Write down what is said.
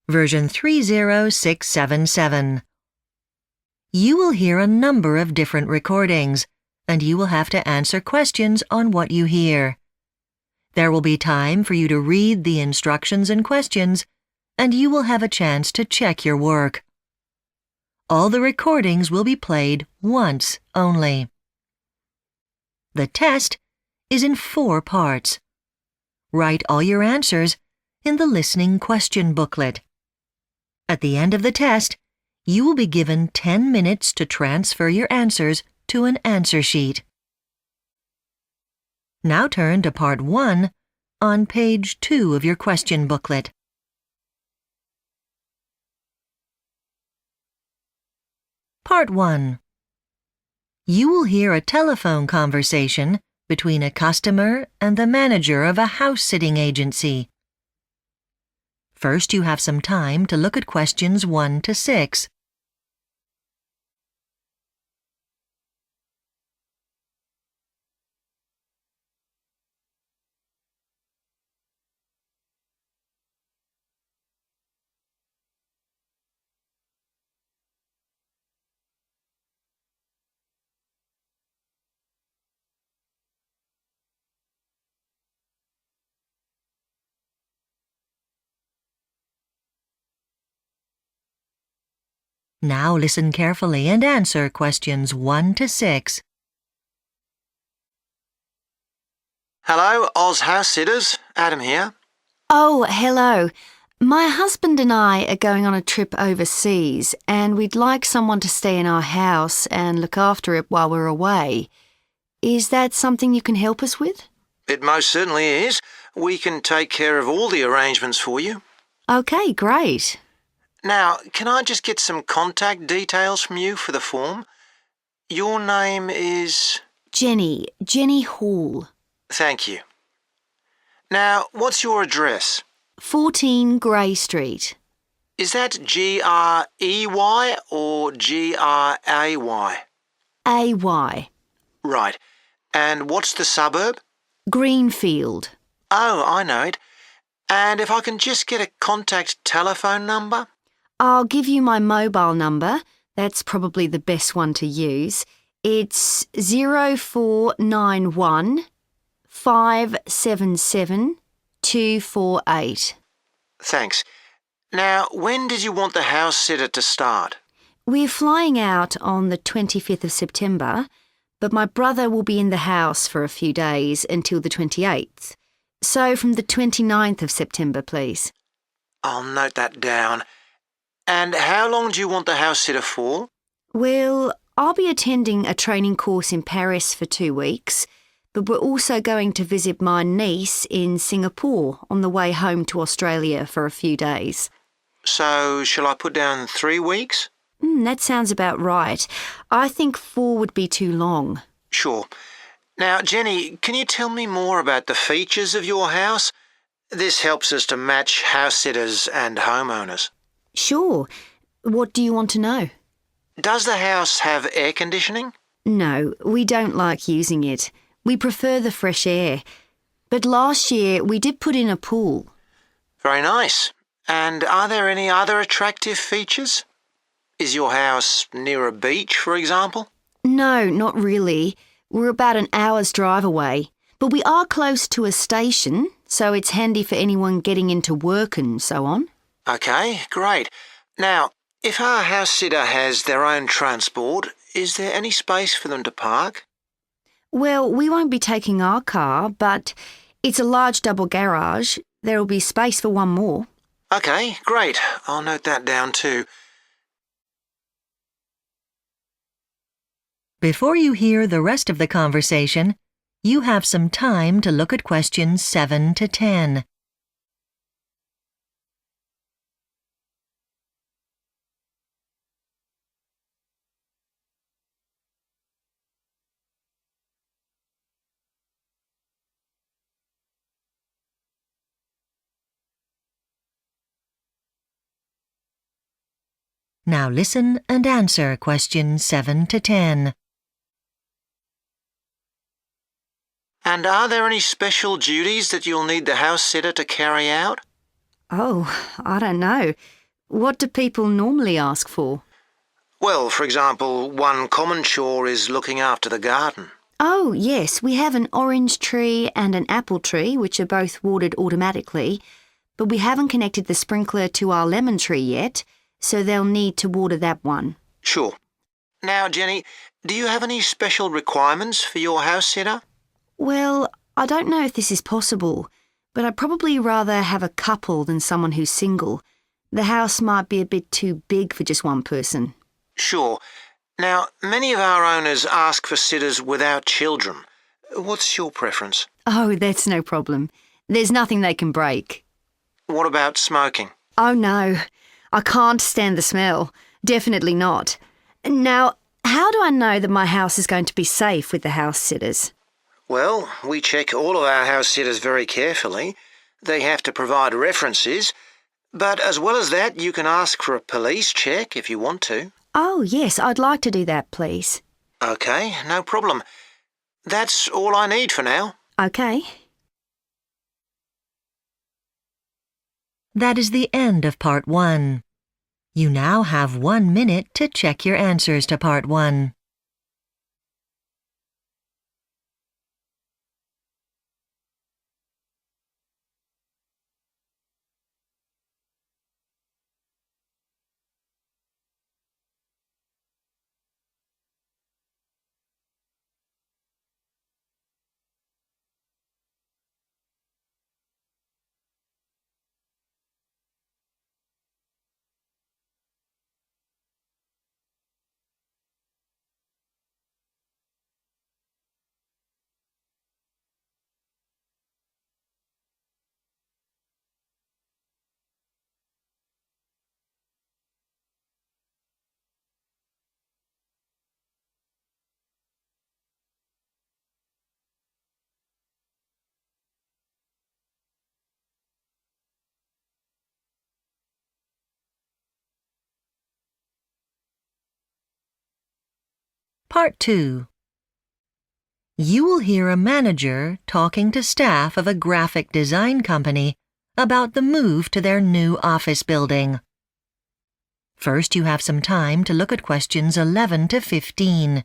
version 30677. You will hear a number of different recordings, and you will have to answer questions on what you hear. There will be time for you to read the instructions and questions, and you will have a chance to check your work. All the recordings will be played once only. The test is in 4 parts. Write all your answers in the listening question booklet. At the end of the test, you will be given 10 minutes to transfer your answers to an answer sheet. Now turn to Part 1 on page 2 of your question booklet. Part 1. You will hear a telephone conversation between a customer and the manager of a house-sitting agency. First, you have some time to look at questions 1 to 6. Now listen carefully and answer questions 1 to 6. Hello, Oz House Sitters. Adam here. Oh, hello. My husband and I are going on a trip overseas and we'd like someone to stay in our house and look after it while we're away. Is that something you can help us with? It most certainly is. We can take care of all the arrangements for you. Okay, great. Now, can I just get some contact details from you for the form? Your name is... Jenny Hall. Thank you. Now, what's your address? 14 Grey Street. Is that G-R-E-Y or G-R-A-Y? A-Y. Right. And what's the suburb? Greenfield. Oh, I know it. And if I can just get a contact telephone number? I'll give you my mobile number. That's probably the best one to use. It's 0491 577 248. Thanks. Now, when did you want the house sitter to start? We're flying out on the 25th of September, but my brother will be in the house for a few days until the 28th. So from the 29th of September, please. I'll note that down. And how long do you want the house sitter for? Well, I'll be attending a training course in Paris for 2 weeks, but we're also going to visit my niece in Singapore on the way home to Australia for a few days. So, shall I put down 3 weeks? That sounds about right. I think 4 would be too long. Sure. Now, Jenny, can you tell me more about the features of your house? This helps us to match house sitters and homeowners. Sure. What do you want to know? Does the house have air conditioning? No, we don't like using it. We prefer the fresh air. But last year we did put in a pool. Very nice. And are there any other attractive features? Is your house near a beach, for example? No, not really. We're about an hour's drive away. But we are close to a station, so it's handy for anyone getting into work and so on. Okay, great. Now, if our house sitter has their own transport, is there any space for them to park? Well, we won't be taking our car, but it's a large double garage. There'll be space for one more. Okay, great. I'll note that down too. Before you hear the rest of the conversation, you have some time to look at questions 7 to 10. Now listen and answer questions 7 to 10. And are there any special duties that you'll need the house sitter to carry out? Oh, I don't know. What do people normally ask for? Well, for example, one common chore is looking after the garden. Oh, yes, we have an orange tree and an apple tree, which are both watered automatically, but we haven't connected the sprinkler to our lemon tree yet, so they'll need to water that one. Sure. Now, Jenny, do you have any special requirements for your house sitter? Well, I don't know if this is possible, but I'd probably rather have a couple than someone who's single. The house might be a bit too big for just one person. Sure. Now, many of our owners ask for sitters without children. What's your preference? Oh, that's no problem. There's nothing they can break. What about smoking? Oh no, I can't stand the smell. Definitely not. Now, how do I know that my house is going to be safe with the house sitters? Well, we check all of our house sitters very carefully. They have to provide references. But as well as that, you can ask for a police check if you want to. Oh, yes, I'd like to do that, please. OK, no problem. That's all I need for now. OK. That is the end of Part 1. You now have 1 minute to check your answers to Part 1. Part 2. You will hear a manager talking to staff of a graphic design company about the move to their new office building. First, you have some time to look at questions 11 to 15.